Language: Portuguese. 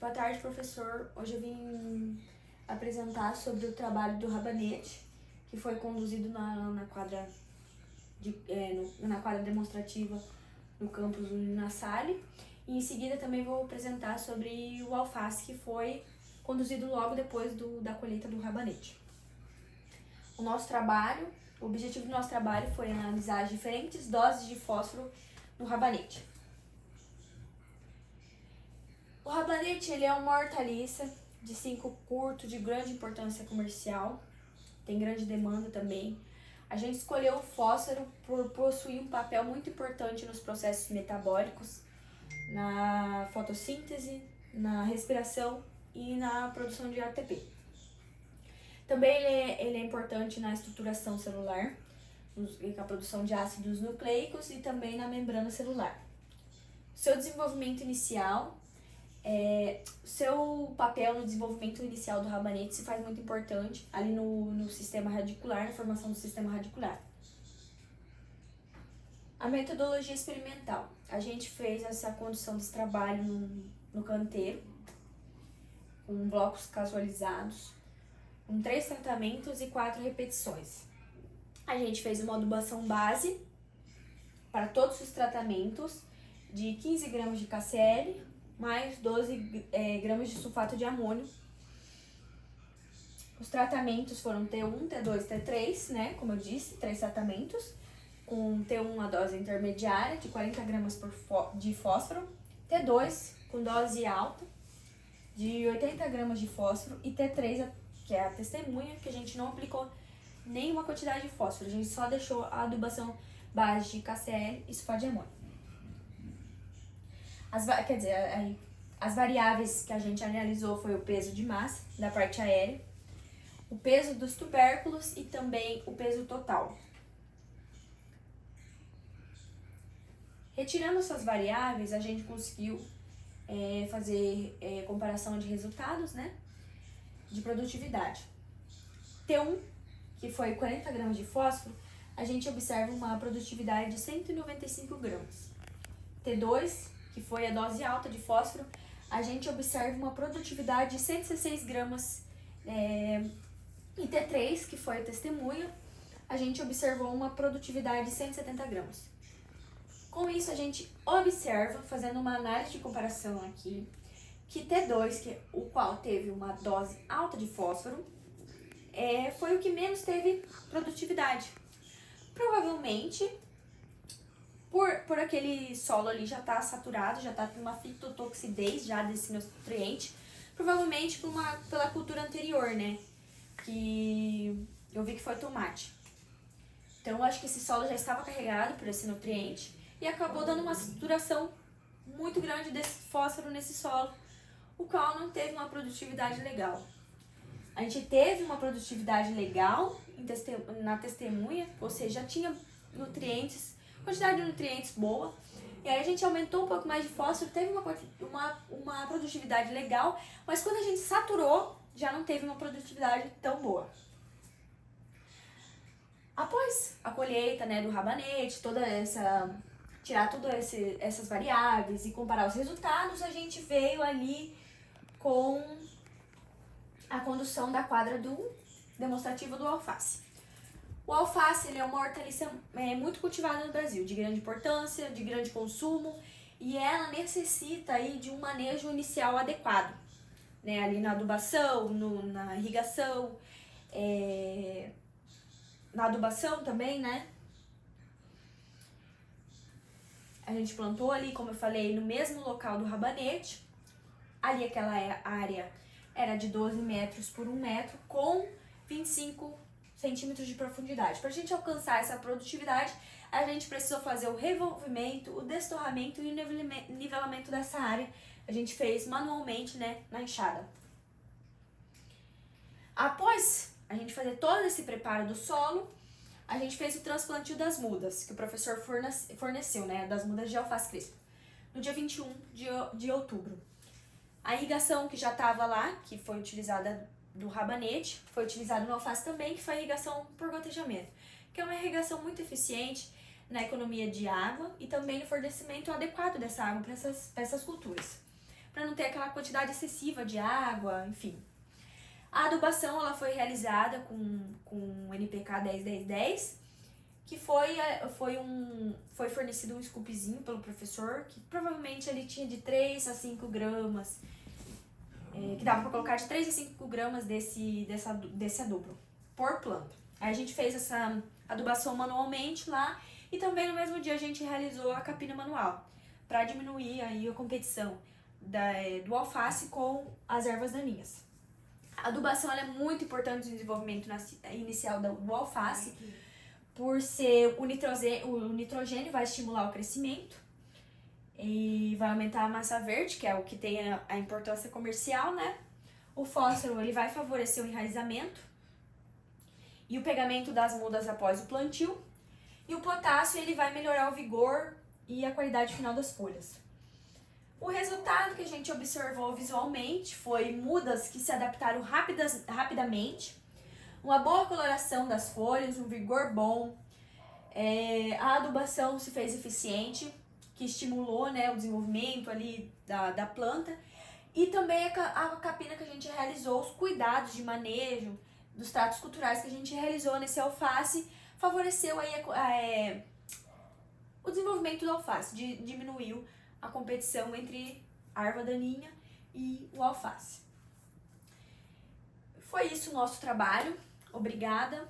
Boa tarde, professor. Hoje eu vim apresentar sobre o trabalho do rabanete, que foi conduzido na quadra na quadra demonstrativa no campus Unilassalle. E em seguida também vou apresentar sobre o alface, que foi conduzido logo depois da colheita do rabanete. O objetivo do nosso trabalho foi analisar as diferentes doses de fósforo no rabanete. O rabanete ele é uma hortaliça de ciclo curto, de grande importância comercial, tem grande demanda também. A gente escolheu o fósforo por possuir um papel muito importante nos processos metabólicos, na fotossíntese, na respiração e na produção de ATP. Também ele é importante na estruturação celular, na produção de ácidos nucleicos e também na membrana celular. Seu papel no desenvolvimento inicial do rabanete se faz muito importante ali no sistema radicular, na formação do sistema radicular. A metodologia experimental. A gente fez essa condução desse trabalho no canteiro, com blocos casualizados, com 3 tratamentos e 4 repetições. A gente fez uma adubação base para todos os tratamentos de 15 gramas de KCl mais 12 gramas de sulfato de amônio. Os tratamentos foram T1, T2 e T3, né? Como eu disse, 3 tratamentos, com T1 a dose intermediária de 40 gramas de fósforo, T2 com dose alta de 80 gramas de fósforo e T3, que é a testemunha, que a gente não aplicou nenhuma quantidade de fósforo, a gente só deixou a adubação base de KCl e sulfato de amônio. As variáveis que a gente analisou foi o peso de massa da parte aérea, o peso dos tubérculos e também o peso total. Retirando essas variáveis, a gente conseguiu fazer comparação de resultados, né, de produtividade. T1, que foi 40 gramas de fósforo, a gente observa uma produtividade de 195 gramas. T2, que foi a dose alta de fósforo, a gente observa uma produtividade de 116 gramas. E T3, que foi a testemunha, a gente observou uma produtividade de 170 gramas. Com isso, a gente observa, fazendo uma análise de comparação aqui, que T2, o qual teve uma dose alta de fósforo, foi o que menos teve produtividade. Provavelmente, por aquele solo ali já estar saturado, já está com uma fitotoxidez já desse nutriente, provavelmente pela cultura anterior, né? Que eu vi que foi tomate. Então, eu acho que esse solo já estava carregado por esse nutriente e acabou dando uma saturação muito grande desse fósforo nesse solo, o qual não teve uma produtividade legal. A gente teve uma produtividade legal na testemunha, ou seja, já tinha nutrientes, quantidade de nutrientes boa, e aí a gente aumentou um pouco mais de fósforo, teve uma produtividade legal, mas quando a gente saturou, já não teve uma produtividade tão boa. Após a colheita, né, do rabanete, tirar todas essas variáveis e comparar os resultados, a gente veio ali com a condução da quadra demonstrativa do alface. O alface ele é uma hortaliça muito cultivada no Brasil, de grande importância, de grande consumo, e ela necessita aí de um manejo inicial adequado, né? Ali na adubação, na irrigação, na adubação também, né? A gente plantou ali, como eu falei, no mesmo local do rabanete. Ali aquela área era de 12 metros por 1 metro, com 25 centímetros de profundidade. Para a gente alcançar essa produtividade, a gente precisou fazer o revolvimento, o destorramento e o nivelamento dessa área. A gente fez manualmente, né, na enxada. Após a gente fazer todo esse preparo do solo, a gente fez o transplantio das mudas, que o professor forneceu, né, das mudas de alface crespa, no dia 21 de outubro. A irrigação que já estava lá, que foi utilizada do rabanete, foi utilizada no alface também, que foi a irrigação por gotejamento, que é uma irrigação muito eficiente na economia de água e também no fornecimento adequado dessa água para essas culturas. para não ter aquela quantidade excessiva de água, enfim. A adubação ela foi realizada com o NPK 10-10-10, que foi fornecido um scoopzinho pelo professor, que provavelmente ele tinha de 3 a 5 gramas, que dava para colocar de 3 a 5 gramas desse adubo por planta. Aí a gente fez essa adubação manualmente lá e também no mesmo dia a gente realizou a capina manual, para diminuir aí a competição do alface com as ervas daninhas. A adubação ela é muito importante no desenvolvimento inicial do alface, por ser o nitrogênio vai estimular o crescimento e vai aumentar a massa verde, que é o que tem a importância comercial, né? O fósforo ele vai favorecer o enraizamento e o pegamento das mudas após o plantio, e o potássio ele vai melhorar o vigor e a qualidade final das folhas. O resultado que a gente observou visualmente foi mudas que se adaptaram rapidamente, uma boa coloração das folhas, um vigor bom, a adubação se fez eficiente, que estimulou, né, o desenvolvimento ali da planta, e também a capina que a gente realizou, os cuidados de manejo, dos tratos culturais que a gente realizou nesse alface, favoreceu aí o desenvolvimento do alface, diminuiu a competição entre a erva daninha e o alface. Foi isso o nosso trabalho. Obrigada.